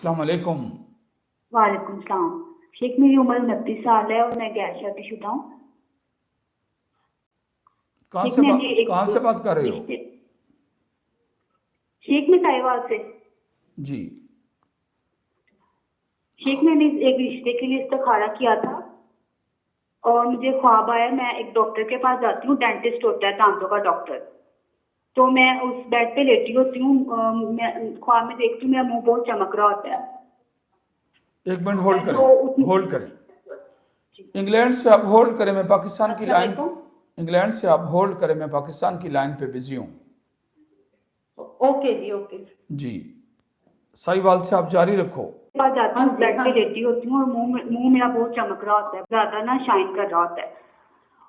अस्सलाम वालेकुम। वालेकुम सलाम। शेख, मेरी उम्र 29 साल है और मैं गैर शादीशुदा हूँ। शेख, मैंने एक कहाँ से बात कर रहे हो? रिश्ते शेख, मैं साहिवाल से। जी। शेख, मैंने एक रिश्ते के लिए इस्तिखारा किया था और मुझे ख्वाब आया, मैं एक डॉक्टर के पास जाती हूँ, डेंटिस्ट होता है दांतों का डॉक्टर। तो मैं उस बेड पे लेटी होती हूँ, मैं ख्वाब में देखती हूँ मेरा मुंह बहुत चमक रहा होता है। एक मिनट होल्ड करें। तो उस होल्ड करें। इंग्लैंड से आप होल्ड करें, मैं पाकिस्तान की लाइन। इंग्लैंड से आप होल्ड करें, मैं पाकिस्तान की लाइन पे बिजी हूँ। ओके जी, ओके जी, साहिवाल से आप जारी रखो। पास जाती हूँ, बेड पे लेटी होती हूँ और मुंह मेरा बहुत चमक रहा होता है, ज्यादा ना शाइन कर रहा होता है।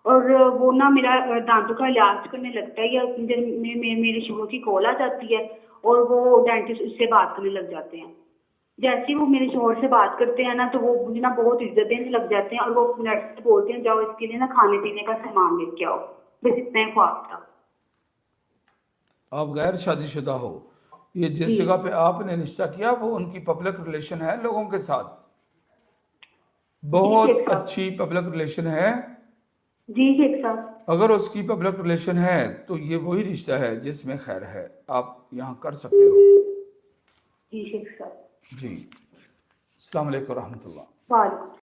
और वो ना मेरा दांतों का इलाज करने लगता है या मेरे शुगर की कॉल आ जाती है और वो डेंटिस्ट उससे बात करने लग जाते हैं। जैसे ही वो मेरे शोहर से बात करते हैं ना, तो वो मुझे ना बहुत इज्जत देने लग जाते हैं और वो नर्स से बोलते हैं जाओ इसके लिए ना खाने पीने का सामान लेके आओ। बस इतना ही ख्वाब था। आप गैर शादीशुदा हो। ये जिस जी जगह पे आपने रिश्ता किया वो उनकी पब्लिक रिलेशन है लोगों के साथ, जी शेख बहुत साहब। अच्छी पब्लिक रिलेशन है। जी शेख साहब। अगर उसकी पब्लिक रिलेशन है तो ये वही रिश्ता है जिसमें खैर है, आप यहाँ कर सकते हो। जी शेख साहब। जी, अस्सलाम वालेकुम रहमतुल्लाह। वालेकुम।